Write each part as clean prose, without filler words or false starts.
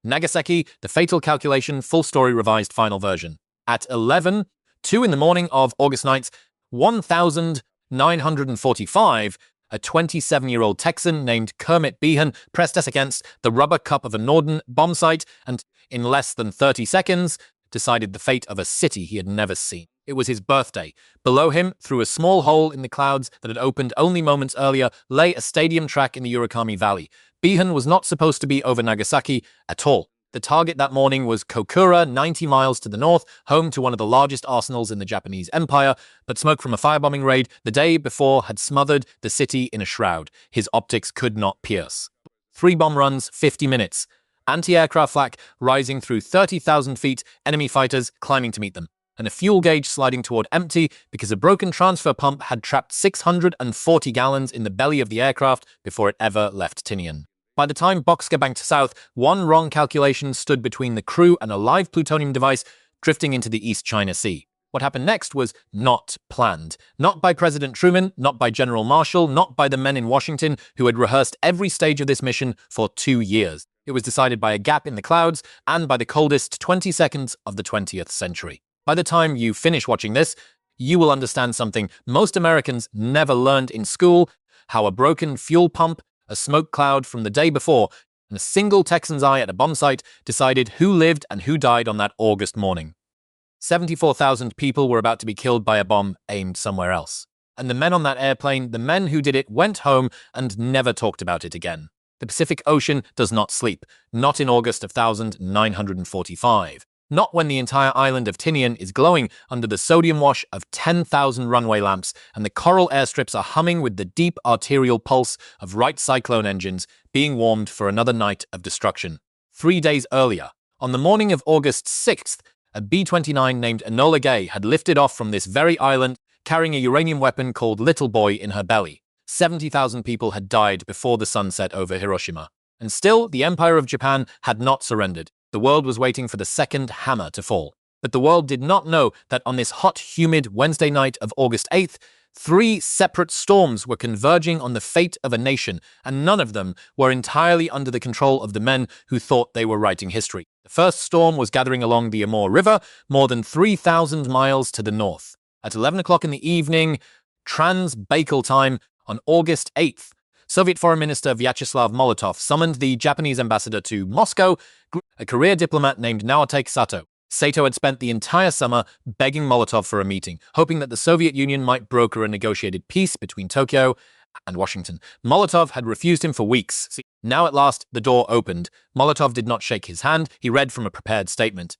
Nagasaki, The Fatal Calculation, full story revised final version. At 11:02 in the morning of August 9th, 1945, a 27-year-old Texan named Kermit Behan pressed us against the rubber cup of a Norden bomb site and, in less than 30 seconds, decided the fate of a city he had never seen. It was his birthday. Below him, through a small hole in the clouds that had opened only moments earlier, lay a stadium track in the Urakami Valley. Behan was not supposed to be over Nagasaki at all. The target that morning was Kokura, 90 miles to the north, home to one of the largest arsenals in the Japanese Empire, but smoke from a firebombing raid the day before had smothered the city in a shroud. His optics could not pierce. 3 bomb runs, 50 minutes. Anti-aircraft flak rising through 30,000 feet, enemy fighters climbing to meet them, and a fuel gauge sliding toward empty because a broken transfer pump had trapped 640 gallons in the belly of the aircraft before it ever left Tinian. By the time Bockscar banked south, one wrong calculation stood between the crew and a live plutonium device drifting into the East China Sea. What happened next was not planned. Not by President Truman, not by General Marshall, not by the men in Washington who had rehearsed every stage of this mission for 2 years. It was decided by a gap in the clouds and by the coldest 20 seconds of the 20th century. By the time you finish watching this, you will understand something most Americans never learned in school: how a broken fuel pump, a smoke cloud from the day before, and a single Texan's eye at a bomb site decided who lived and who died on that August morning. 74,000 people were about to be killed by a bomb aimed somewhere else. And the men on that airplane, the men who did it, went home and never talked about it again. The Pacific Ocean does not sleep, not in August of 1945. Not when the entire island of Tinian is glowing under the sodium wash of 10,000 runway lamps and the coral airstrips are humming with the deep arterial pulse of Wright cyclone engines being warmed for another night of destruction. 3 days earlier, on the morning of August 6th, a B-29 named Enola Gay had lifted off from this very island carrying a uranium weapon called Little Boy in her belly. 70,000 people had died before the sun set over Hiroshima. And still, the Empire of Japan had not surrendered. The world was waiting for the second hammer to fall. But the world did not know that on this hot, humid Wednesday night of August 8th, 3 separate storms were converging on the fate of a nation, and none of them were entirely under the control of the men who thought they were writing history. The first storm was gathering along the Amur River, more than 3,000 miles to the north. At 11 o'clock in the evening, trans-Baikal time, on August 8th, Soviet Foreign Minister Vyacheslav Molotov summoned the Japanese ambassador to Moscow, a career diplomat named Naoto Sato. Sato had spent the entire summer begging Molotov for a meeting, hoping that the Soviet Union might broker a negotiated peace between Tokyo and Washington. Molotov had refused him for weeks. Now at last, the door opened. Molotov did not shake his hand. He read from a prepared statement.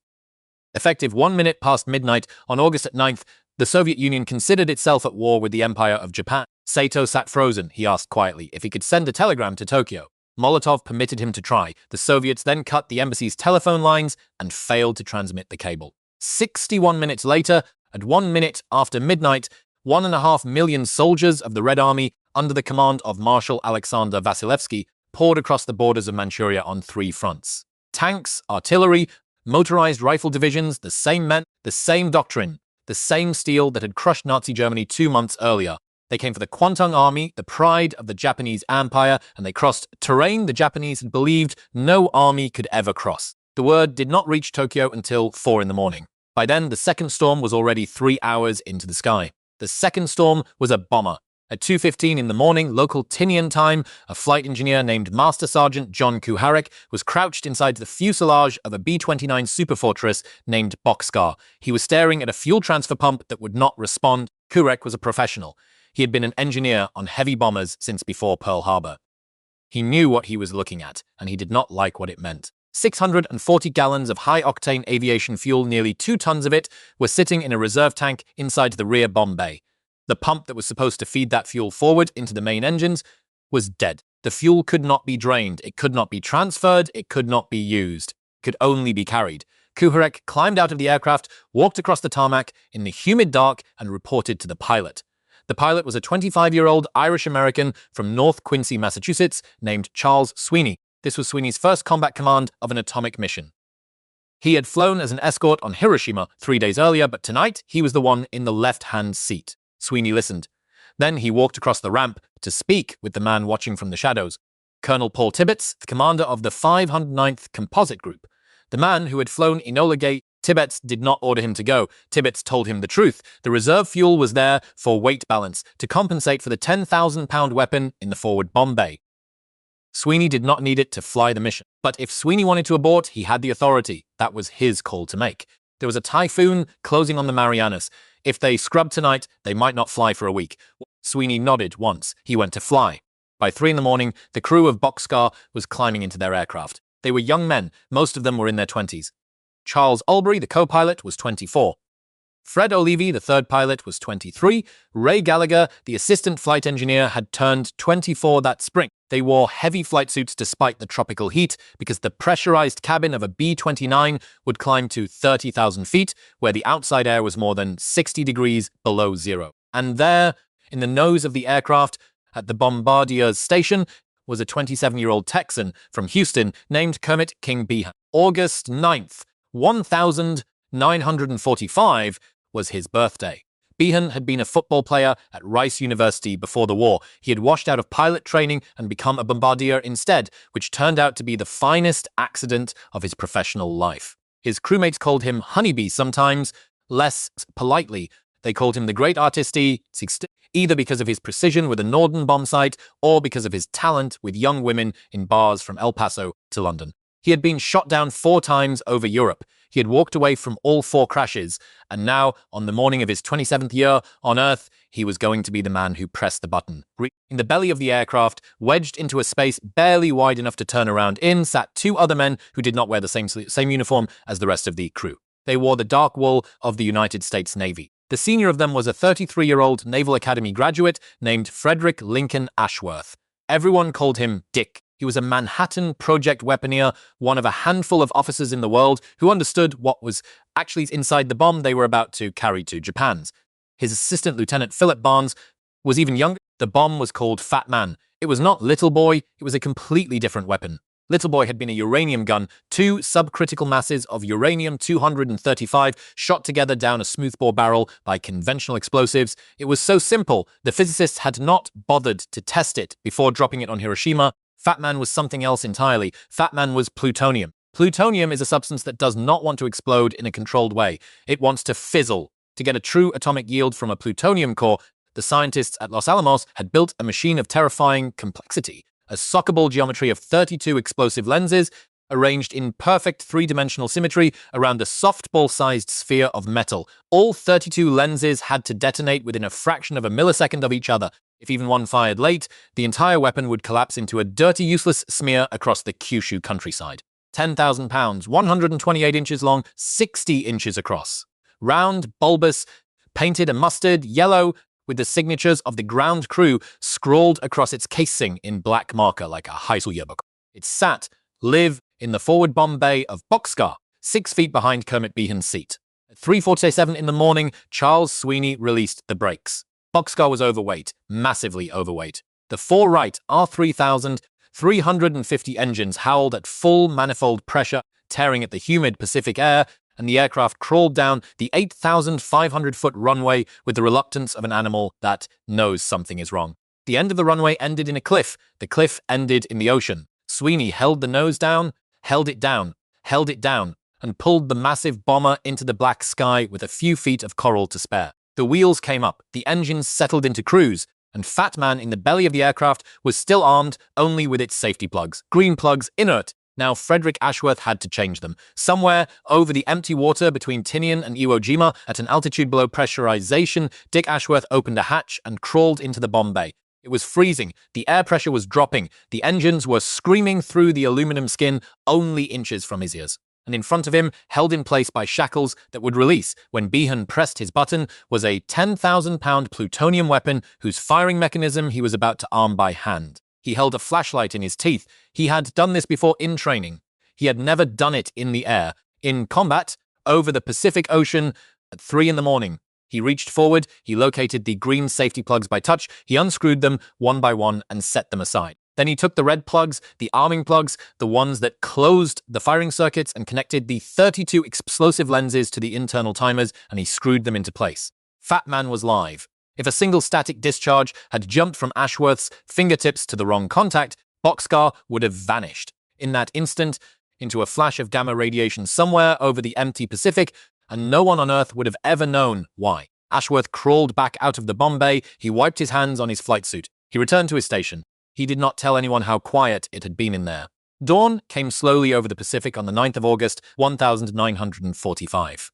Effective 1 minute past midnight on August 9th, the Soviet Union considered itself at war with the Empire of Japan. Sato sat frozen. He asked quietly if he could send a telegram to Tokyo. Molotov permitted him to try. The Soviets then cut the embassy's telephone lines and failed to transmit the cable. 61 minutes later, at 1 minute after midnight, 1.5 million soldiers of the Red Army, under the command of Marshal Alexander Vasilevsky, poured across the borders of Manchuria on 3 fronts. Tanks, artillery, motorized rifle divisions, the same men, the same doctrine, the same steel that had crushed Nazi Germany 2 months earlier. They came for the Kwantung Army, the pride of the Japanese Empire, and they crossed terrain the Japanese had believed no army could ever cross. The word did not reach Tokyo until 4 in the morning. By then, the second storm was already 3 hours into the sky. The second storm was a bomber. At 2:15 in the morning, local Tinian time, a flight engineer named Master Sergeant John Kuharek was crouched inside the fuselage of a B-29 Superfortress named Bockscar. He was staring at a fuel transfer pump that would not respond. Kuharek was a professional. He had been an engineer on heavy bombers since before Pearl Harbor. He knew what he was looking at, and he did not like what it meant. 640 gallons of high-octane aviation fuel, nearly 2 tons of it, were sitting in a reserve tank inside the rear bomb bay. The pump that was supposed to feed that fuel forward into the main engines was dead. The fuel could not be drained, it could not be transferred, it could not be used. It could only be carried. Kuharek climbed out of the aircraft, walked across the tarmac in the humid dark, and reported to the pilot. The pilot was a 25-year-old Irish-American from North Quincy, Massachusetts, named Charles Sweeney. This was Sweeney's first combat command of an atomic mission. He had flown as an escort on Hiroshima 3 days earlier, but tonight he was the one in the left-hand seat. Sweeney listened. Then he walked across the ramp to speak with the man watching from the shadows. Colonel Paul Tibbets, the commander of the 509th Composite Group. The man who had flown Enola Gay, Tibbets did not order him to go. Tibbets told him the truth. The reserve fuel was there for weight balance, to compensate for the 10,000-pound weapon in the forward bomb bay. Sweeney did not need it to fly the mission. But if Sweeney wanted to abort, he had the authority. That was his call to make. There was a typhoon closing on the Marianas. If they scrubbed tonight, they might not fly for a week. Sweeney nodded once. He went to fly. By 3 a.m, the crew of Bockscar was climbing into their aircraft. They were young men. Most of them were in their 20s. Charles Albury, the co-pilot, was 24. Fred O'Leary, the third pilot, was 23. Ray Gallagher, the assistant flight engineer, had turned 24 that spring. They wore heavy flight suits despite the tropical heat because the pressurized cabin of a B-29 would climb to 30,000 feet, where the outside air was more than 60 degrees below zero. And there, in the nose of the aircraft, at the Bombardier's station, was a 27-year-old Texan from Houston named Kermit King Behan. August 9th, 1945 was his birthday. Behan had been a football player at Rice University before the war. He had washed out of pilot training and become a bombardier instead, which turned out to be the finest accident of his professional life. His crewmates called him Honeybee sometimes, less politely. They called him the Great Artiste, either because of his precision with a Norden bomb sight or because of his talent with young women in bars from El Paso to London. He had been shot down 4 times over Europe. He had walked away from all 4 crashes, and now, on the morning of his 27th year on Earth, he was going to be the man who pressed the button. In the belly of the aircraft, wedged into a space barely wide enough to turn around in, sat 2 other men who did not wear the same uniform as the rest of the crew. They wore the dark wool of the United States Navy. The senior of them was a 33-year-old Naval Academy graduate named Frederick Lincoln Ashworth. Everyone called him Dick. He was a Manhattan Project weaponeer, one of a handful of officers in the world who understood what was actually inside the bomb they were about to carry to Japan's. His assistant, Lieutenant Philip Barnes, was even younger. The bomb was called Fat Man. It was not Little Boy, it was a completely different weapon. Little Boy had been a uranium gun, 2 subcritical masses of uranium-235 shot together down a smoothbore barrel by conventional explosives. It was so simple, the physicists had not bothered to test it before dropping it on Hiroshima. Fat Man was something else entirely. Fat Man was plutonium. Plutonium is a substance that does not want to explode in a controlled way. It wants to fizzle. To get a true atomic yield from a plutonium core, the scientists at Los Alamos had built a machine of terrifying complexity, a sockable geometry of 32 explosive lenses arranged in perfect 3-dimensional symmetry around a softball-sized sphere of metal. All 32 lenses had to detonate within a fraction of a millisecond of each other. If even one fired late, the entire weapon would collapse into a dirty, useless smear across the Kyushu countryside. 10,000 pounds, 128 inches long, 60 inches across. Round, bulbous, painted a mustard yellow, with the signatures of the ground crew scrawled across its casing in black marker like a high school yearbook. It sat, live, in the forward bomb bay of Bockscar, 6 feet behind Kermit Behan's seat. At 3:47 in the morning, Charles Sweeney released the brakes. Bockscar was overweight, massively overweight. The 4 Wright R3000 350 engines howled at full manifold pressure, tearing at the humid Pacific air, and the aircraft crawled down the 8,500-foot runway with the reluctance of an animal that knows something is wrong. The end of the runway ended in a cliff. The cliff ended in the ocean. Sweeney held the nose down, held it down, held it down, and pulled the massive bomber into the black sky with a few feet of coral to spare. The wheels came up, the engines settled into cruise, and Fat Man in the belly of the aircraft was still armed only with its safety plugs. Green plugs, inert. Now Frederick Ashworth had to change them. Somewhere over the empty water between Tinian and Iwo Jima, at an altitude below pressurization, Dick Ashworth opened a hatch and crawled into the bomb bay. It was freezing. The air pressure was dropping. The engines were screaming through the aluminum skin only inches from his ears. And in front of him, held in place by shackles that would release when Behan pressed his button, was a 10,000-pound plutonium weapon whose firing mechanism he was about to arm by hand. He held a flashlight in his teeth. He had done this before in training. He had never done it in the air. In combat, over the Pacific Ocean, at 3 in the morning. He reached forward, he located the green safety plugs by touch, he unscrewed them one by one and set them aside. Then he took the red plugs, the arming plugs, the ones that closed the firing circuits, and connected the 32 explosive lenses to the internal timers, and he screwed them into place. Fat Man was live. If a single static discharge had jumped from Ashworth's fingertips to the wrong contact, Bockscar would have vanished in that instant into a flash of gamma radiation somewhere over the empty Pacific, and no one on Earth would have ever known why. Ashworth crawled back out of the bomb bay. He wiped his hands on his flight suit. He returned to his station. He did not tell anyone how quiet it had been in there. Dawn came slowly over the Pacific on the 9th of August, 1945.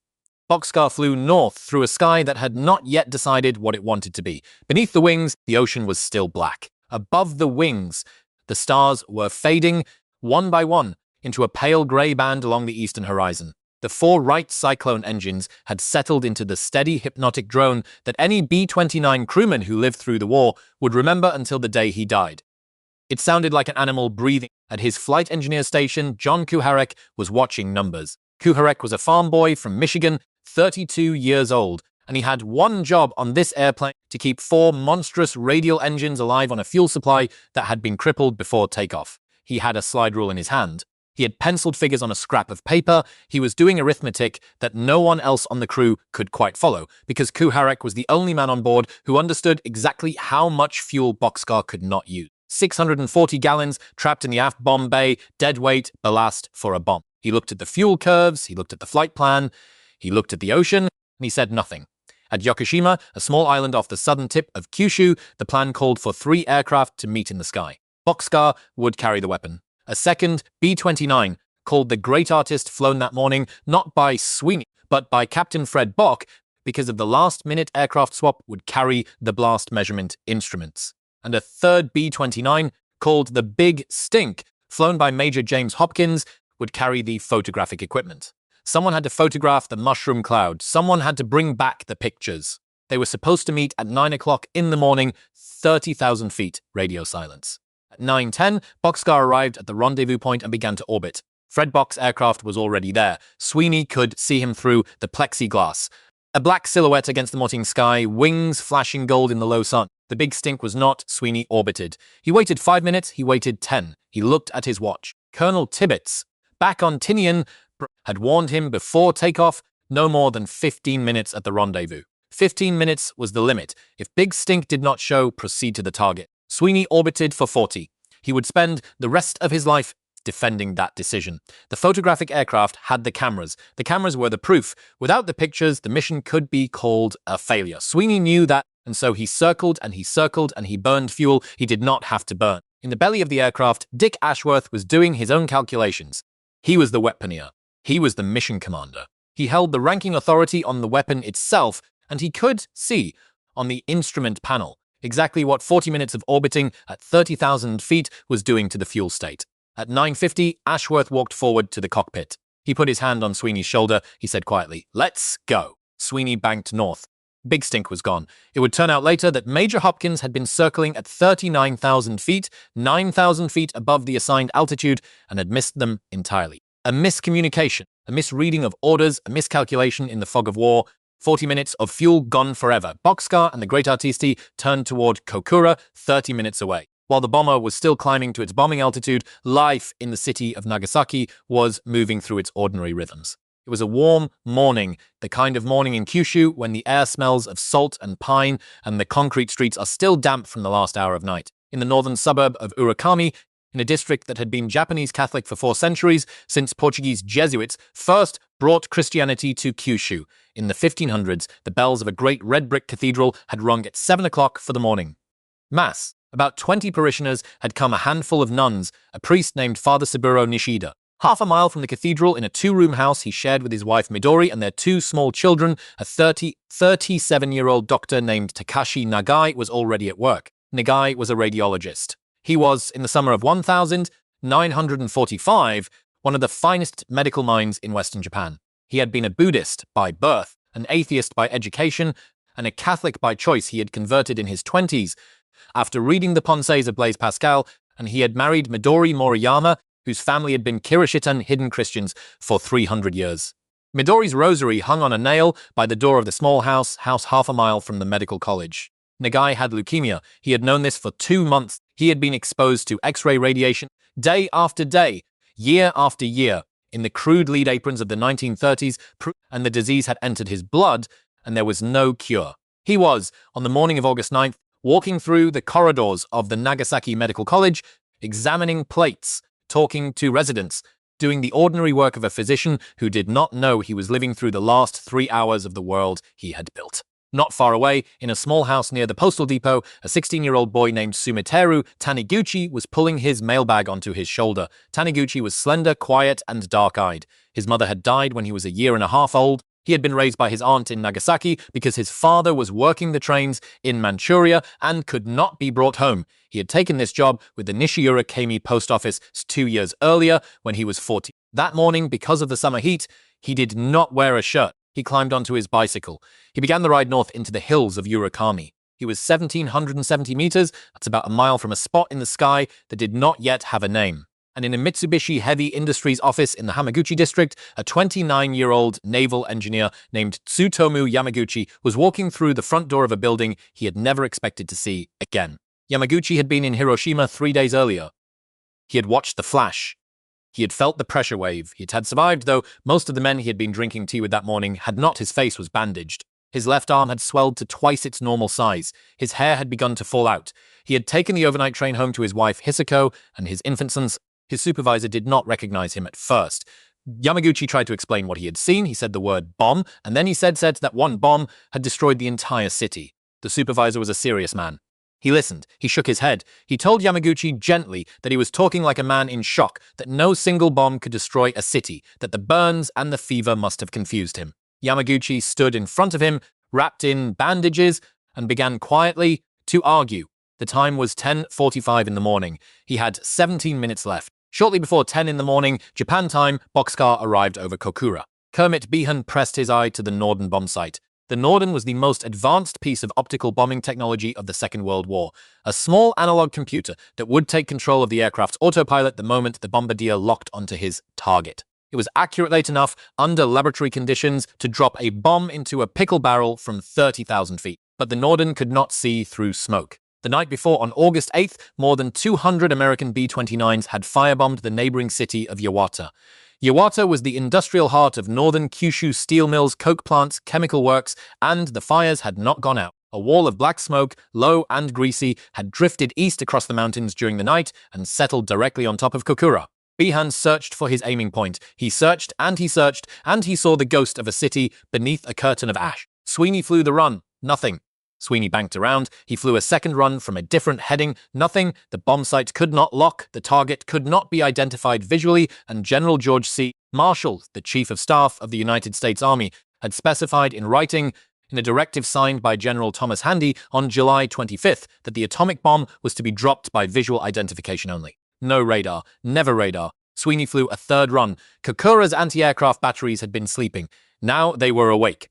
Bockscar flew north through a sky that had not yet decided what it wanted to be. Beneath the wings, the ocean was still black. Above the wings, the stars were fading, one by one, into a pale grey band along the eastern horizon. The 4 Wright Cyclone engines had settled into the steady, hypnotic drone that any B-29 crewman who lived through the war would remember until the day he died. It sounded like an animal breathing. At his flight engineer station, John Kuharek was watching numbers. Kuharek was a farm boy from Michigan, 32 years old, and he had one job on this airplane: to keep 4 monstrous radial engines alive on a fuel supply that had been crippled before takeoff. He had a slide rule in his hand. He had penciled figures on a scrap of paper. He was doing arithmetic that no one else on the crew could quite follow, because Kuharek was the only man on board who understood exactly how much fuel Bockscar could not use. 640 gallons trapped in the aft bomb bay, dead weight, ballast for a bomb. He looked at the fuel curves, he looked at the flight plan, he looked at the ocean, and he said nothing. At Yokoshima, a small island off the southern tip of Kyushu, the plan called for 3 aircraft to meet in the sky. Bockscar would carry the weapon. A second B-29, called the Great Artist, flown that morning not by Sweeney, but by Captain Fred Bock, because of the last-minute aircraft swap, would carry the blast measurement instruments. And a third B-29, called the Big Stink, flown by Major James Hopkins, would carry the photographic equipment. Someone had to photograph the mushroom cloud. Someone had to bring back the pictures. They were supposed to meet at 9 o'clock in the morning, 30,000 feet radio silence. At 9:10, Bockscar arrived at the rendezvous point and began to orbit. Fred Bock's aircraft was already there. Sweeney could see him through the plexiglass. A black silhouette against the morning sky, wings flashing gold in the low sun. The Big Stink was not. Sweeney orbited. He waited 5 minutes, he waited 10. He looked at his watch. Colonel Tibbets, back on Tinian, had warned him before takeoff no more than 15 minutes at the rendezvous. 15 minutes was the limit. If Big Stink did not show, proceed to the target. Sweeney orbited for 40. He would spend the rest of his life defending that decision. The photographic aircraft had the cameras. The cameras were the proof. Without the pictures, the mission could be called a failure. Sweeney knew that, and so he circled and he circled and he burned fuel he did not have to burn. In the belly of the aircraft, Dick Ashworth was doing his own calculations. He was the weaponeer. He was the mission commander. He held the ranking authority on the weapon itself, and he could see, on the instrument panel, exactly what 40 minutes of orbiting at 30,000 feet was doing to the fuel state. At 9:50, Ashworth walked forward to the cockpit. He put his hand on Sweeney's shoulder. He said quietly, "Let's go." Sweeney banked north. Big Stink was gone. It would turn out later that Major Hopkins had been circling at 39,000 feet, 9,000 feet above the assigned altitude, and had missed them entirely. A miscommunication, a misreading of orders, a miscalculation in the fog of war. 40 minutes of fuel gone forever. Bockscar and the Great Artisti turned toward Kokura, 30 minutes away. While the bomber was still climbing to its bombing altitude, life in the city of Nagasaki was moving through its ordinary rhythms. It was a warm morning, the kind of morning in Kyushu when the air smells of salt and pine and the concrete streets are still damp from the last hour of night. In the northern suburb of Urakami, in a district that had been Japanese Catholic for 4 centuries, since Portuguese Jesuits first brought Christianity to Kyushu. In the 1500s, the bells of a great red brick cathedral had rung at 7 o'clock for the morning. Mass. About 20 parishioners had come, a handful of nuns, a priest named Father Saburo Nishida. Half a mile from the cathedral, in a 2-room house he shared with his wife Midori and their 2 small children, a 37-year-old doctor named Takashi Nagai was already at work. Nagai was a radiologist. He was, in the summer of 1945, one of the finest medical minds in Western Japan. He had been a Buddhist by birth, an atheist by education, and a Catholic by choice. He had converted in his 20s after reading the Pensees of Blaise Pascal, and he had married Midori Moriyama, whose family had been Kirishitan hidden Christians for 300 years. Midori's rosary hung on a nail by the door of the small house half a mile from the medical college. Nagai had leukemia. He had known this for 2 months. He had been exposed to X-ray radiation day after day, year after year, in the crude lead aprons of the 1930s, and the disease had entered his blood, and there was no cure. He was, on the morning of August 9th, walking through the corridors of the Nagasaki Medical College, examining plates, talking to residents, doing the ordinary work of a physician who did not know he was living through the last 3 hours of the world he had built. Not far away, in a small house near the postal depot, a 16-year-old boy named Sumiteru Taniguchi was pulling his mailbag onto his shoulder. Taniguchi was slender, quiet, and dark-eyed. His mother had died when he was a year and a half old. He had been raised by his aunt in Nagasaki because his father was working the trains in Manchuria and could not be brought home. He had taken this job with the Urakami post office 2 years earlier when he was 40. That morning, because of the summer heat, he did not wear a shirt. He climbed onto his bicycle. He began the ride north into the hills of Urakami. He was 1,770 meters, that's about a mile from a spot in the sky that did not yet have a name. And in a Mitsubishi Heavy Industries office in the Hamaguchi district, a 29-year-old naval engineer named Tsutomu Yamaguchi was walking through the front door of a building he had never expected to see again. Yamaguchi had been in Hiroshima 3 days earlier. He had watched the flash. He had felt the pressure wave. He had survived, though most of the men he had been drinking tea with that morning had not. His face was bandaged. His left arm had swelled to twice its normal size. His hair had begun to fall out. He had taken the overnight train home to his wife Hisako and his infant sons. His supervisor did not recognize him at first. Yamaguchi tried to explain what he had seen. He said the word bomb, and then he said that one bomb had destroyed the entire city. The supervisor was a serious man. He listened. He shook his head. He told Yamaguchi gently that he was talking like a man in shock, that no single bomb could destroy a city, that the burns and the fever must have confused him. Yamaguchi stood in front of him, wrapped in bandages, and began quietly to argue. The time was 10:45 in the morning. He had 17 minutes left. Shortly before 10 in the morning, Japan time, Bockscar arrived over Kokura. Kermit Behan pressed his eye to the Norden bomb site. The Norden was the most advanced piece of optical bombing technology of the Second World War, a small analog computer that would take control of the aircraft's autopilot the moment the bombardier locked onto his target. It was accurate enough, under laboratory conditions, to drop a bomb into a pickle barrel from 30,000 feet, but the Norden could not see through smoke. The night before, on August 8th, more than 200 American B-29s had firebombed the neighboring city of Yawata. Yawata was the industrial heart of northern Kyushu steel mills, coke plants, chemical works, and the fires had not gone out. A wall of black smoke, low and greasy, had drifted east across the mountains during the night and settled directly on top of Kokura. Behan searched for his aiming point. He searched, and he saw the ghost of a city beneath a curtain of ash. Sweeney flew the run. Nothing. Sweeney banked around. He flew a second run from a different heading. Nothing. The bomb site could not lock. The target could not be identified visually, and General George C. Marshall, the Chief of Staff of the United States Army, had specified in writing, in a directive signed by General Thomas Handy on July 25th, that the atomic bomb was to be dropped by visual identification only. No radar. Never radar. Sweeney flew a third run. Kokura's anti-aircraft batteries had been sleeping. Now they were awake.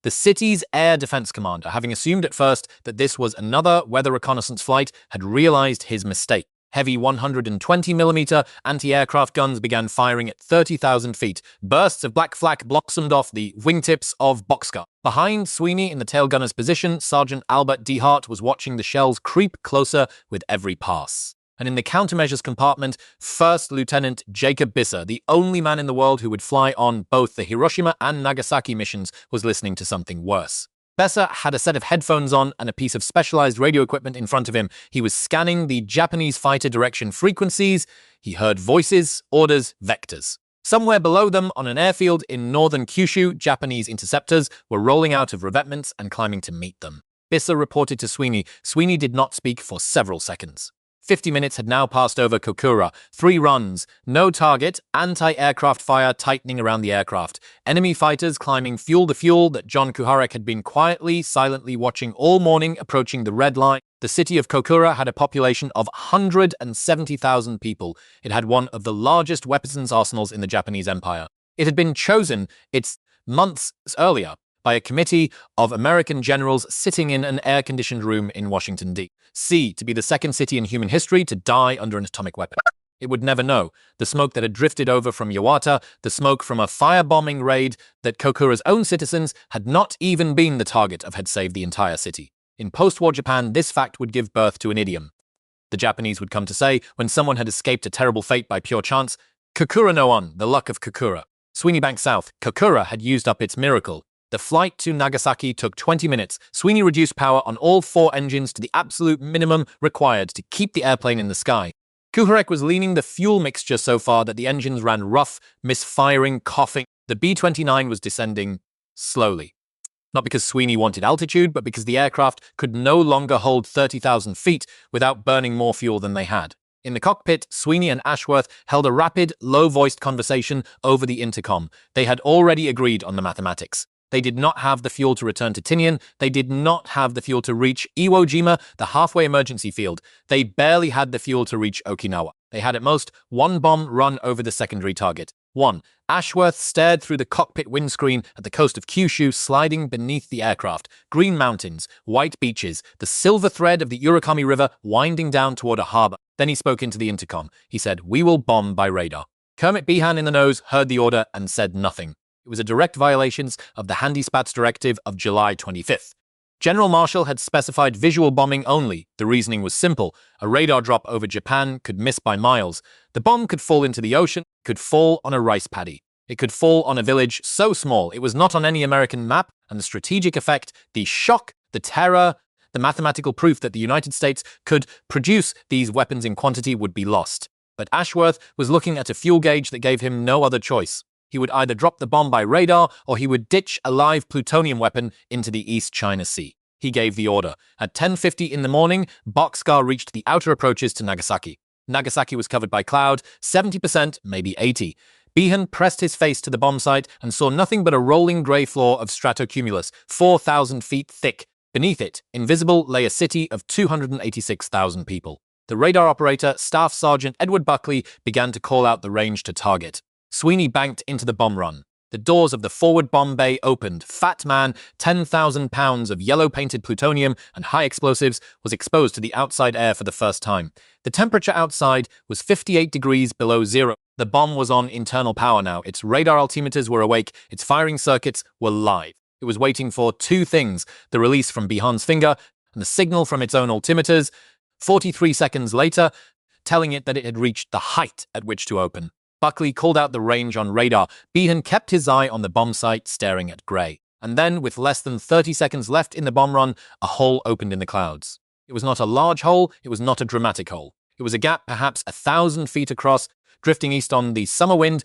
The city's air defense commander, having assumed at first that this was another weather reconnaissance flight, had realized his mistake. Heavy 120mm anti-aircraft guns began firing at 30,000 feet. Bursts of black flak blossomed off the wingtips of Bockscar. Behind Sweeney in the tail gunner's position, Sergeant Albert D. Hart was watching the shells creep closer with every pass. And in the countermeasures compartment, First Lieutenant Jacob Bisser, the only man in the world who would fly on both the Hiroshima and Nagasaki missions, was listening to something worse. Besser had a set of headphones on and a piece of specialized radio equipment in front of him. He was scanning the Japanese fighter direction frequencies. He heard voices, orders, vectors. Somewhere below them, on an airfield in northern Kyushu, Japanese interceptors were rolling out of revetments and climbing to meet them. Bisser reported to Sweeney. Sweeney did not speak for several seconds. 50 minutes had now passed over Kokura. 3 runs. No target. Anti-aircraft fire tightening around the aircraft. Enemy fighters climbing fuel to fuel that John Kuharek had been quietly, silently watching all morning approaching the red line. The city of Kokura had a population of 170,000 people. It had one of the largest weapons arsenals in the Japanese Empire. It had been chosen months earlier by a committee of American generals sitting in an air-conditioned room in Washington, D.C. to be the second city in human history to die under an atomic weapon. It would never know. The smoke that had drifted over from Yawata, the smoke from a firebombing raid that Kokura's own citizens had not even been the target of, had saved the entire city. In post-war Japan, this fact would give birth to an idiom. The Japanese would come to say, when someone had escaped a terrible fate by pure chance, Kokura no on, the luck of Kokura. Sweeney banked south. Kokura had used up its miracle. The flight to Nagasaki took 20 minutes. Sweeney reduced power on all 4 engines to the absolute minimum required to keep the airplane in the sky. Kuharek was leaning the fuel mixture so far that the engines ran rough, misfiring, coughing. The B-29 was descending slowly. Not because Sweeney wanted altitude, but because the aircraft could no longer hold 30,000 feet without burning more fuel than they had. In the cockpit, Sweeney and Ashworth held a rapid, low-voiced conversation over the intercom. They had already agreed on the mathematics. They did not have the fuel to return to Tinian. They did not have the fuel to reach Iwo Jima, the halfway emergency field. They barely had the fuel to reach Okinawa. They had at most one bomb run over the secondary target. 1. Ashworth stared through the cockpit windscreen at the coast of Kyushu sliding beneath the aircraft. Green mountains, white beaches, the silver thread of the Urakami River winding down toward a harbor. Then he spoke into the intercom. He said, "We will bomb by radar." Kermit Behan in the nose heard the order and said nothing. It was a direct violation of the Handyspats Directive of July 25th. General Marshall had specified visual bombing only. The reasoning was simple. A radar drop over Japan could miss by miles. The bomb could fall into the ocean, could fall on a rice paddy. It could fall on a village so small it was not on any American map, and the strategic effect, the shock, the terror, the mathematical proof that the United States could produce these weapons in quantity would be lost. But Ashworth was looking at a fuel gauge that gave him no other choice. He would either drop the bomb by radar or he would ditch a live plutonium weapon into the East China Sea. He gave the order. At 10:50 in the morning, Bockscar reached the outer approaches to Nagasaki. Nagasaki was covered by cloud, 70%, maybe 80%. Behan pressed his face to the bomb site and saw nothing but a rolling grey floor of stratocumulus, 4,000 feet thick. Beneath it, invisible, lay a city of 286,000 people. The radar operator, Staff Sergeant Edward Buckley, began to call out the range to target. Sweeney banked into the bomb run. The doors of the forward bomb bay opened. Fat Man, 10,000 pounds of yellow-painted plutonium and high explosives, was exposed to the outside air for the first time. The temperature outside was 58 degrees below zero. The bomb was on internal power now. Its radar altimeters were awake. Its firing circuits were live. It was waiting for two things: the release from Behan's finger and the signal from its own altimeters, 43 seconds later, telling it that it had reached the height at which to open. Buckley called out the range on radar. Behan kept his eye on the bomb site, staring at grey. And then, with less than 30 seconds left in the bomb run, a hole opened in the clouds. It was not a large hole, it was not a dramatic hole. It was a gap perhaps 1,000 feet across, drifting east on the summer wind,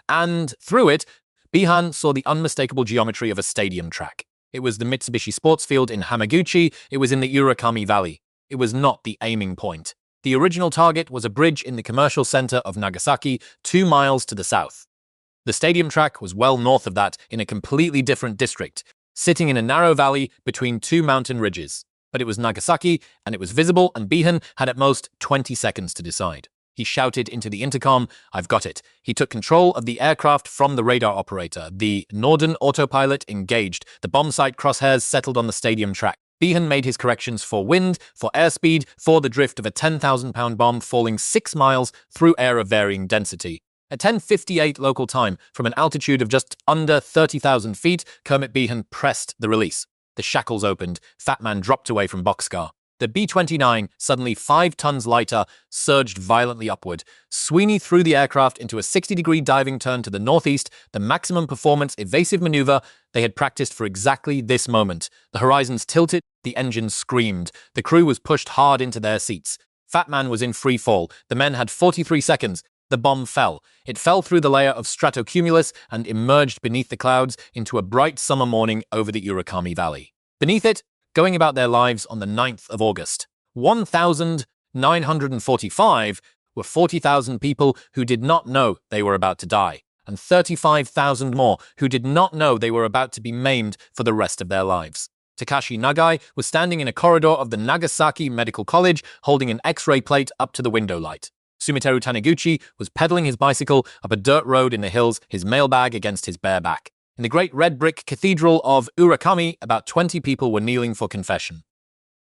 and through it, Behan saw the unmistakable geometry of a stadium track. It was the Mitsubishi Sports Field in Hamaguchi. It was in the Urakami Valley. It was not the aiming point. The original target was a bridge in the commercial center of Nagasaki, 2 miles to the south. The stadium track was well north of that, in a completely different district, sitting in a narrow valley between two mountain ridges. But it was Nagasaki, and it was visible, and Behan had at most 20 seconds to decide. He shouted into the intercom, "I've got it." He took control of the aircraft from the radar operator. The Norden autopilot engaged. The bomb site crosshairs settled on the stadium track. Behan made his corrections for wind, for airspeed, for the drift of a 10,000-pound bomb falling 6 miles through air of varying density. At 10:58 local time, from an altitude of just under 30,000 feet, Kermit Behan pressed the release. The shackles opened. Fat Man dropped away from Bockscar. The B-29, suddenly 5 tons lighter, surged violently upward. Sweeney threw the aircraft into a 60-degree diving turn to the northeast, the maximum performance evasive maneuver they had practiced for exactly this moment. The horizons tilted, the engines screamed. The crew was pushed hard into their seats. Fat Man was in free fall. The men had 43 seconds. The bomb fell. It fell through the layer of stratocumulus and emerged beneath the clouds into a bright summer morning over the Urakami Valley. Beneath it, going about their lives on the 9th of August, 1,945 were 40,000 people who did not know they were about to die, and 35,000 more who did not know they were about to be maimed for the rest of their lives. Takashi Nagai was standing in a corridor of the Nagasaki Medical College holding an X-ray plate up to the window light. Sumiteru Taniguchi was pedaling his bicycle up a dirt road in the hills, his mailbag against his bare back. In the great red brick cathedral of Urakami, about 20 people were kneeling for confession.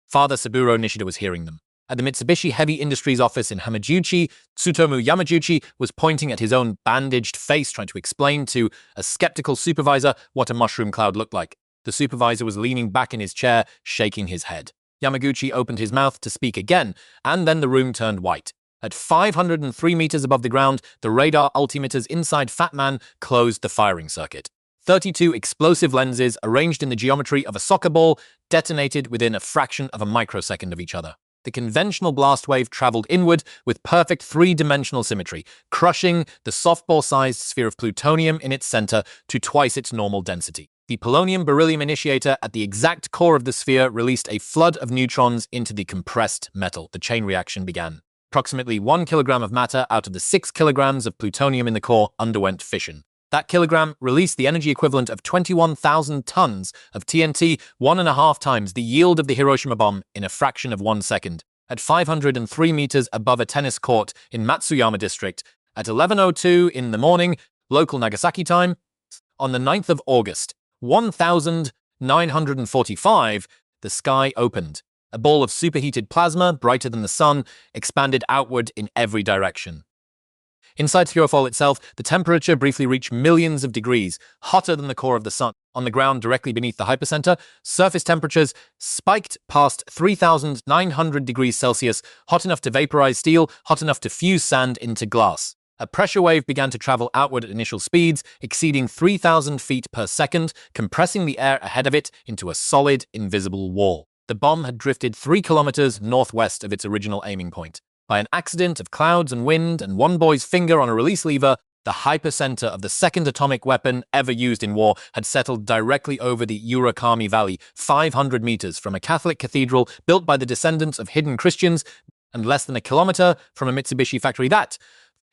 Father Saburo Nishida was hearing them. At the Mitsubishi Heavy Industries office in Hamaguchi, Tsutomu Yamaguchi was pointing at his own bandaged face, trying to explain to a skeptical supervisor what a mushroom cloud looked like. The supervisor was leaning back in his chair, shaking his head. Yamaguchi opened his mouth to speak again, and then the room turned white. At 503 meters above the ground, the radar altimeters inside Fat Man closed the firing circuit. 32 explosive lenses, arranged in the geometry of a soccer ball, detonated within a fraction of a microsecond of each other. the conventional blast wave traveled inward with perfect three-dimensional symmetry, crushing the softball-sized sphere of plutonium in its center to twice its normal density. The polonium-beryllium initiator at the exact core of the sphere released a flood of neutrons into the compressed metal. The chain reaction began. Approximately 1 kilogram of matter out of the 6 kilograms of plutonium in the core underwent fission. That kilogram released the energy equivalent of 21,000 tons of TNT, 1.5 times the yield of the Hiroshima bomb in a fraction of 1 second. At 503 meters above a tennis court in Matsuyama district, at 11:02 in the morning, local Nagasaki time, on the 9th of August, 1945, the sky opened. A ball of superheated plasma, brighter than the sun, expanded outward in every direction. Inside Theophol itself, the temperature briefly reached millions of degrees, hotter than the core of the sun. On the ground directly beneath the hypercenter, surface temperatures spiked past 3,900 degrees Celsius, hot enough to vaporize steel, hot enough to fuse sand into glass. A pressure wave began to travel outward at initial speeds, exceeding 3,000 feet per second, compressing the air ahead of it into a solid, invisible wall. The bomb had drifted 3 kilometers northwest of its original aiming point. By an accident of clouds and wind and one boy's finger on a release lever, the hypercenter of the second atomic weapon ever used in war had settled directly over the Urakami Valley, 500 meters from a Catholic cathedral built by the descendants of hidden Christians, and less than a kilometer from a Mitsubishi factory that,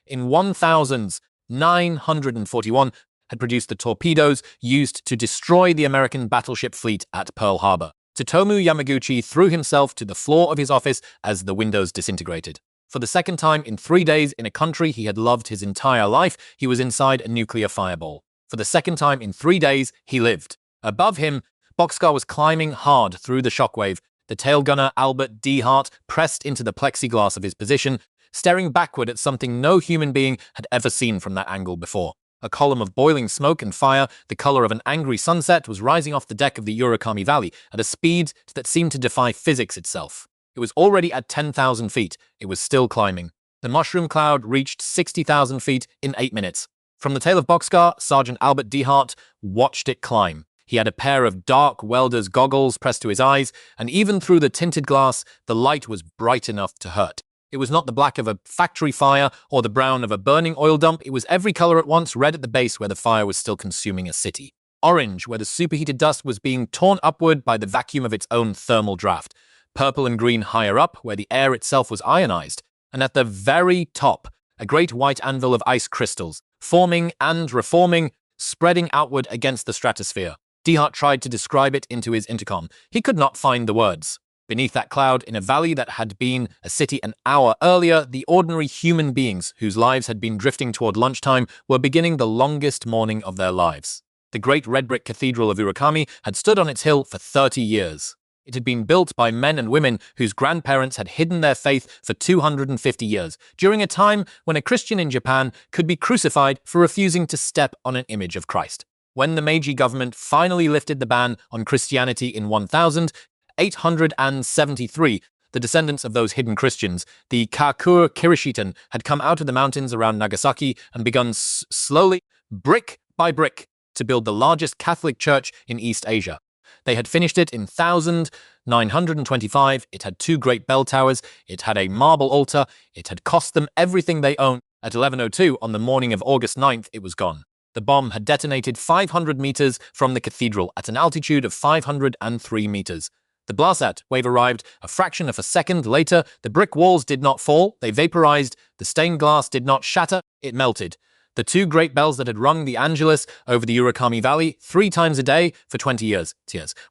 in 1941, had produced the torpedoes used to destroy the American battleship fleet at Pearl Harbor. Tsutomu Yamaguchi threw himself to the floor of his office as the windows disintegrated. For the second time in 3 days in a country he had loved his entire life, he was inside a nuclear fireball. For the second time in 3 days, he lived. Above him, Bockscar was climbing hard through the shockwave. The tail gunner Albert D. Hart pressed into the plexiglass of his position, staring backward at something no human being had ever seen from that angle before. A column of boiling smoke and fire, the color of an angry sunset, was rising off the deck of the Urakami Valley at a speed that seemed to defy physics itself. It was already at 10,000 feet. It was still climbing. The mushroom cloud reached 60,000 feet in 8 minutes. From the tail of Bockscar, Sergeant Albert D. Hart watched it climb. He had a pair of dark welder's goggles pressed to his eyes, and even through the tinted glass, the light was bright enough to hurt. It was not the black of a factory fire or the brown of a burning oil dump. It was every color at once, red at the base where the fire was still consuming a city, orange where the superheated dust was being torn upward by the vacuum of its own thermal draft, purple and green higher up where the air itself was ionized, and at the very top, a great white anvil of ice crystals, forming and reforming, spreading outward against the stratosphere. D-Hart tried to describe it into his intercom. He could not find the words. Beneath that cloud, in a valley that had been a city an hour earlier, the ordinary human beings whose lives had been drifting toward lunchtime were beginning the longest morning of their lives. The great red brick cathedral of Urakami had stood on its hill for 30 years. It had been built by men and women whose grandparents had hidden their faith for 250 years, during a time when a Christian in Japan could be crucified for refusing to step on an image of Christ. When the Meiji government finally lifted the ban on Christianity in 1873, the descendants of those hidden Christians, the Kokura Kirishitan, had come out of the mountains around Nagasaki and begun slowly, brick by brick, to build the largest Catholic church in East Asia. They had finished it in 1925. It had 2 great bell towers. It had a marble altar. It had cost them everything they owned. At 11:02 on the morning of August 9th, it was gone. The bomb had detonated 500 meters from the cathedral at an altitude of 503 meters. The blast wave arrived a fraction of a second later. The brick walls did not fall, they vaporized. The stained glass did not shatter, it melted. The 2 great bells that had rung the Angelus over the Urakami Valley 3 times a day for 20 years.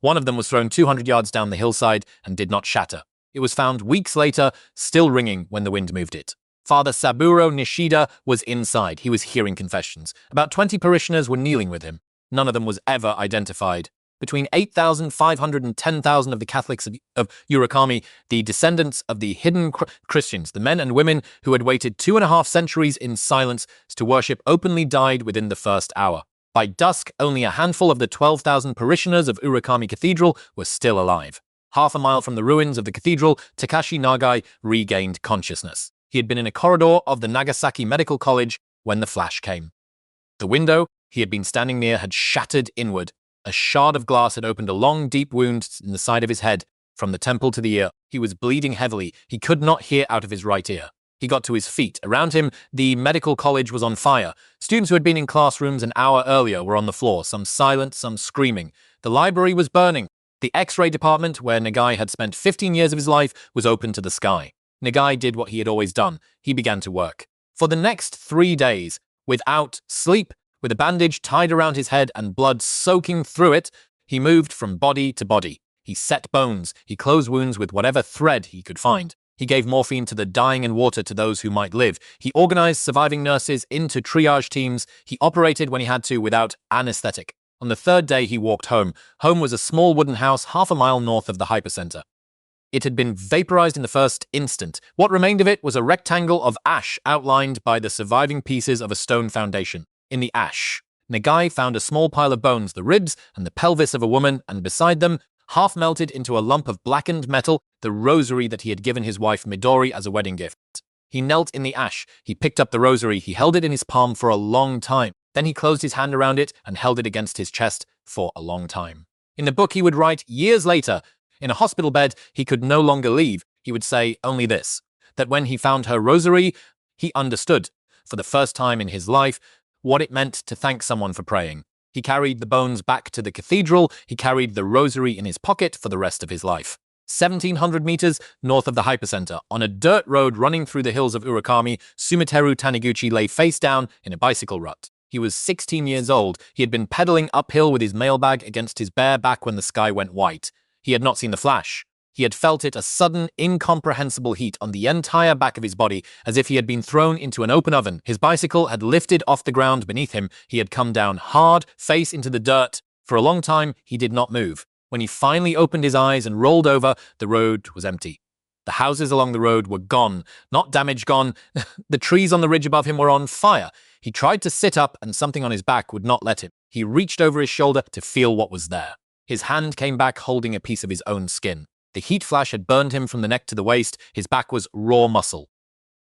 One of them was thrown 200 yards down the hillside and did not shatter. It was found weeks later, still ringing when the wind moved it. Father Saburo Nishida was inside. He was hearing confessions. About 20 parishioners were kneeling with him. None of them was ever identified. Between 8,500 and 10,000 of the Catholics of Urakami, the descendants of the hidden Christians, the men and women who had waited 2.5 centuries in silence to worship, openly died within the first hour. By dusk, only a handful of the 12,000 parishioners of Urakami Cathedral were still alive. Half a mile from the ruins of the cathedral, Takashi Nagai regained consciousness. He had been in a corridor of the Nagasaki Medical College when the flash came. The window he had been standing near had shattered inward. A shard of glass had opened a long, deep wound in the side of his head. from the temple to the ear. He was bleeding heavily. He could not hear out of his right ear. He got to his feet. Around him, the medical college was on fire. Students who had been in classrooms an hour earlier were on the floor, some silent, some screaming. The library was burning. The X-ray department, where Nagai had spent 15 years of his life, was open to the sky. Nagai did what he had always done. He began to work. For the next 3 days, without sleep, with a bandage tied around his head and blood soaking through it, he moved from body to body. He set bones. He closed wounds with whatever thread he could find. He gave morphine to the dying and water to those who might live. He organized surviving nurses into triage teams. He operated when he had to without anesthetic. On the 3rd day, he walked home. Home was a small wooden house half a mile north of the hypercenter. It had been vaporized in the first instant. What remained of it was a rectangle of ash outlined by the surviving pieces of a stone foundation. In the ash, Nagai found a small pile of bones, the ribs and the pelvis of a woman, and beside them, half melted into a lump of blackened metal, the rosary that he had given his wife Midori as a wedding gift. He knelt in the ash. He picked up the rosary. He held it in his palm for a long time. Then he closed his hand around it and held it against his chest for a long time. In the book he would write years later, in a hospital bed he could no longer leave, he would say only this, that when he found her rosary, he understood, for the first time in his life, what it meant to thank someone for praying. He carried the bones back to the cathedral. He carried the rosary in his pocket for the rest of his life. 1,700 meters north of the hypercenter, on a dirt road running through the hills of Urakami, Sumiteru Taniguchi lay face down in a bicycle rut. He was 16 years old. He had been pedaling uphill with his mailbag against his bare back when the sky went white. He had not seen the flash. He had felt it, a sudden, incomprehensible heat on the entire back of his body, as if he had been thrown into an open oven. His bicycle had lifted off the ground beneath him. He had come down hard, face into the dirt. For a long time, he did not move. When he finally opened his eyes and rolled over, the road was empty. The houses along the road were gone, not damaged gone. The trees on the ridge above him were on fire. He tried to sit up, and something on his back would not let him. He reached over his shoulder to feel what was there. His hand came back holding a piece of his own skin. The heat flash had burned him from the neck to the waist. His back was raw muscle.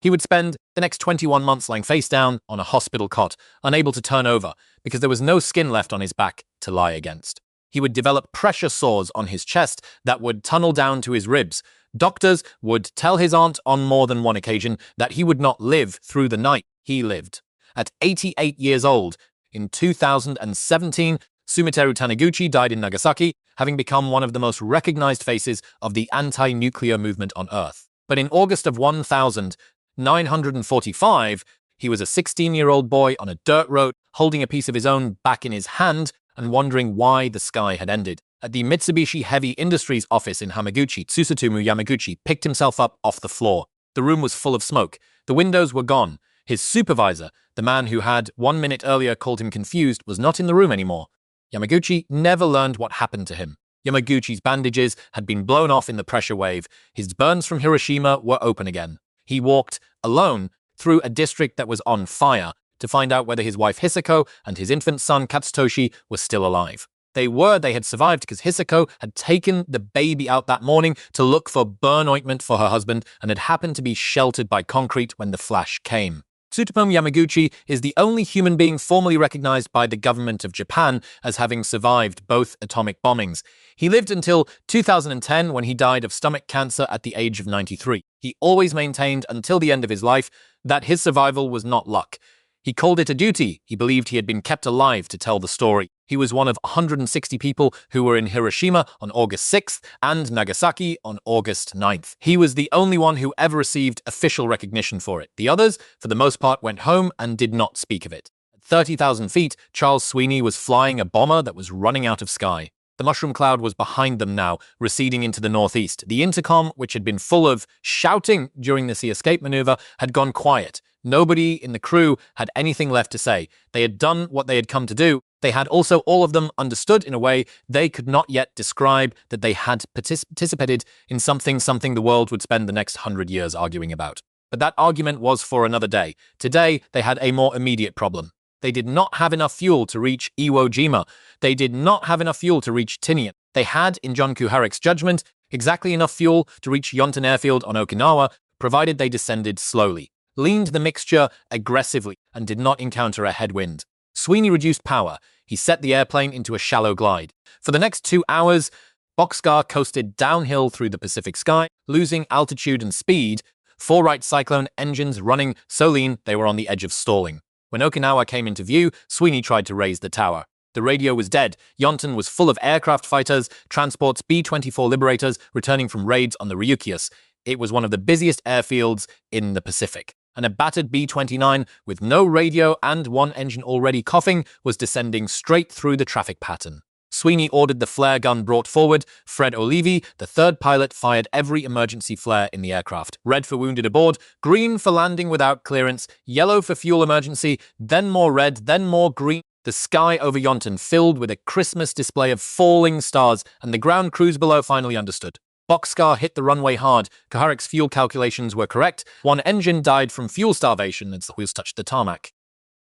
He would spend the next 21 months lying face down on a hospital cot, unable to turn over, because there was no skin left on his back to lie against. He would develop pressure sores on his chest that would tunnel down to his ribs. Doctors would tell his aunt on more than one occasion that he would not live through the night. He lived. At 88 years old, in 2017, Sumiteru Taniguchi died in Nagasaki, having become one of the most recognized faces of the anti-nuclear movement on Earth. But in August of 1945, he was a 16-year-old boy on a dirt road, holding a piece of his own back in his hand and wondering why the sky had ended. At the Mitsubishi Heavy Industries office in Hamaguchi, Tsutomu Yamaguchi picked himself up off the floor. The room was full of smoke. The windows were gone. His supervisor, the man who had 1 minute earlier called him confused, was not in the room anymore. Yamaguchi never learned what happened to him. Yamaguchi's bandages had been blown off in the pressure wave. His burns from Hiroshima were open again. He walked, alone, through a district that was on fire to find out whether his wife Hisako and his infant son Katsutoshi were still alive. They had survived because Hisako had taken the baby out that morning to look for burn ointment for her husband and had happened to be sheltered by concrete when the flash came. Tsutomu Yamaguchi is the only human being formally recognized by the government of Japan as having survived both atomic bombings. He lived until 2010 when he died of stomach cancer at the age of 93. He always maintained until the end of his life that his survival was not luck. He called it a duty. He believed he had been kept alive to tell the story. He was one of 160 people who were in Hiroshima on August 6th and Nagasaki on August 9th. He was the only one who ever received official recognition for it. The others, for the most part, went home and did not speak of it. At 30,000 feet, Charles Sweeney was flying a bomber that was running out of sky. The mushroom cloud was behind them now, receding into the northeast. The intercom, which had been full of shouting during the sea escape maneuver, had gone quiet. Nobody in the crew had anything left to say. They had done what they had come to do. They had also, all of them, understood in a way they could not yet describe that they had participated in something the world would spend the next 100 years arguing about. But that argument was for another day. Today, they had a more immediate problem. They did not have enough fuel to reach Iwo Jima. They did not have enough fuel to reach Tinian. They had, in John Kuharek's judgment, exactly enough fuel to reach Yontan Airfield on Okinawa, provided they descended slowly, leaned the mixture aggressively, and did not encounter a headwind. Sweeney reduced power. He set the airplane into a shallow glide. For the next 2 hours, Bockscar coasted downhill through the Pacific sky, losing altitude and speed, four Wright Cyclone engines running so lean they were on the edge of stalling. When Okinawa came into view, Sweeney tried to raise the tower. The radio was dead. Yonton was full of aircraft fighters, transports B-24 Liberators returning from raids on the Ryukyus. It was one of the busiest airfields in the Pacific. And a battered B-29 with no radio and one engine already coughing was descending straight through the traffic pattern. Sweeney ordered the flare gun brought forward. Fred Olivi, the third pilot, fired every emergency flare in the aircraft. Red for wounded aboard, green for landing without clearance, yellow for fuel emergency, then more red, then more green. The sky over Yonton filled with a Christmas display of falling stars, and the ground crews below finally understood. Bockscar hit the runway hard. Kuharek's fuel calculations were correct. One engine died from fuel starvation as the wheels touched the tarmac.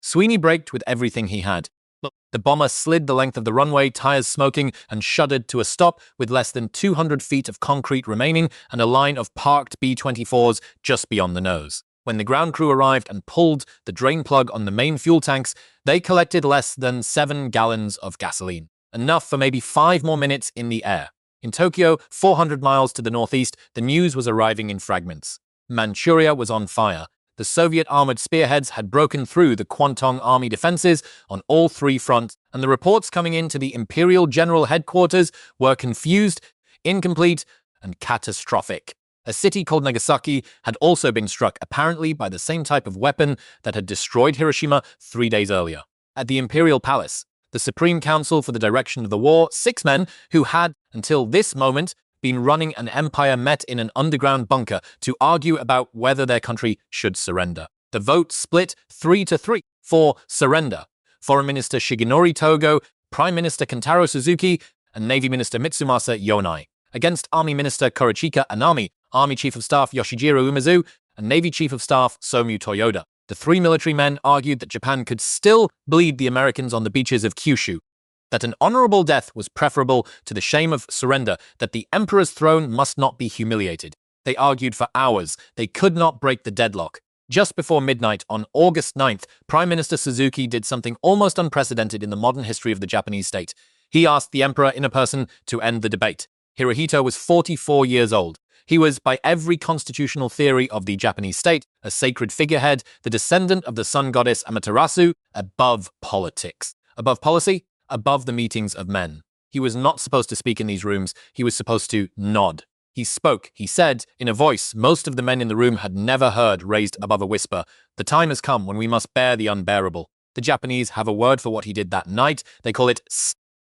Sweeney braked with everything he had. The bomber slid the length of the runway, tires smoking, and shuddered to a stop with less than 200 feet of concrete remaining and a line of parked B-24s just beyond the nose. When the ground crew arrived and pulled the drain plug on the main fuel tanks, they collected less than 7 gallons of gasoline, enough for maybe 5 more minutes in the air. In Tokyo, 400 miles to the northeast, the news was arriving in fragments. Manchuria was on fire. The Soviet armored spearheads had broken through the Kwantung army defenses on all 3 fronts, and the reports coming into the Imperial General Headquarters were confused, incomplete, and catastrophic. A city called Nagasaki had also been struck, apparently by the same type of weapon that had destroyed Hiroshima 3 days earlier. At the Imperial Palace, the Supreme Council for the Direction of the War, 6 men who had, until this moment, been running an empire met in an underground bunker to argue about whether their country should surrender. The vote split 3-3 for surrender. Foreign Minister Shigenori Togo, Prime Minister Kentaro Suzuki, and Navy Minister Mitsumasa Yonai, against Army Minister Korochika Anami, Army Chief of Staff Yoshijiro Umezu, and Navy Chief of Staff Somu Toyoda. The 3 military men argued that Japan could still bleed the Americans on the beaches of Kyushu, that an honorable death was preferable to the shame of surrender, that the emperor's throne must not be humiliated. They argued for hours. They could not break the deadlock. Just before midnight on August 9th, Prime Minister Suzuki did something almost unprecedented in the modern history of the Japanese state. He asked the emperor in a person to end the debate. Hirohito was 44 years old. He was, by every constitutional theory of the Japanese state, a sacred figurehead, the descendant of the sun goddess Amaterasu, above politics. Above policy? Above the meetings of men. He was not supposed to speak in these rooms. He was supposed to nod. He spoke. He said, in a voice most of the men in the room had never heard raised above a whisper, "The time has come when we must bear the unbearable." The Japanese have a word for what he did that night. They call it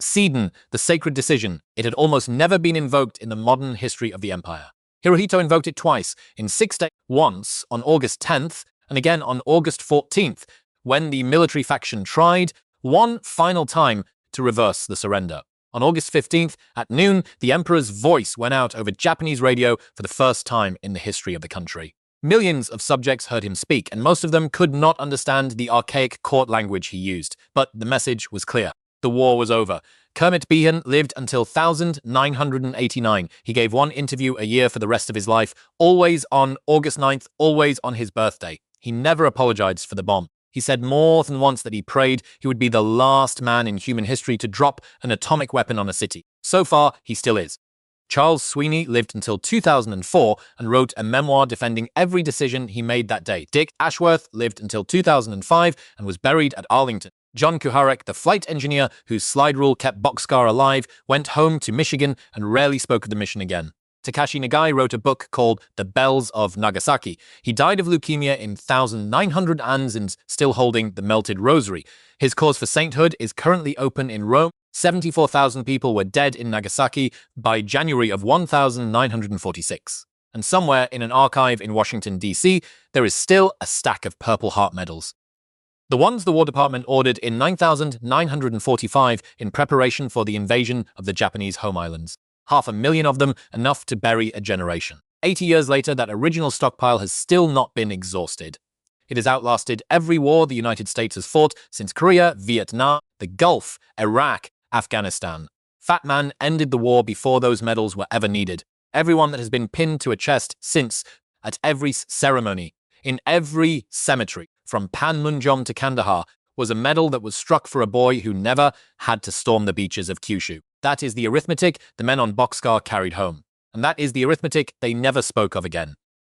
Seiden, the sacred decision. It had almost never been invoked in the modern history of the empire. Hirohito invoked it twice, in 6 days, once on August 10th, and again on August 14th, when the military faction tried, one final time, to reverse the surrender. On August 15th, at noon, the emperor's voice went out over Japanese radio for the first time in the history of the country. Millions of subjects heard him speak, and most of them could not understand the archaic court language he used. But the message was clear. The war was over. Kermit Behan lived until 1989. He gave 1 interview a year for the rest of his life, always on August 9th, always on his birthday. He never apologized for the bomb. He said more than once that he prayed he would be the last man in human history to drop an atomic weapon on a city. So far, he still is. Charles Sweeney lived until 2004 and wrote a memoir defending every decision he made that day. Dick Ashworth lived until 2005 and was buried at Arlington. John Kuharek, the flight engineer whose slide rule kept Bockscar alive, went home to Michigan and rarely spoke of the mission again. Takashi Nagai wrote a book called The Bells of Nagasaki. He died of leukemia in 1900 and is still holding the melted rosary. His cause for sainthood is currently open in Rome. 74,000 people were dead in Nagasaki by January of 1946. And somewhere in an archive in Washington, D.C., there is still a stack of Purple Heart medals. The ones the War Department ordered in 9,945 in preparation for the invasion of the Japanese home islands. 500,000 of them, enough to bury a generation. 80 years later, that original stockpile has still not been exhausted. It has outlasted every war the United States has fought since Korea, Vietnam, the Gulf, Iraq, Afghanistan. Fat Man ended the war before those medals were ever needed. Everyone that has been pinned to a chest since, at every ceremony, in every cemetery, from Panmunjom to Kandahar, was a medal that was struck for a boy who never had to storm the beaches of Kyushu. That is the arithmetic the men on Bockscar carried home. And that is the arithmetic they never spoke of again.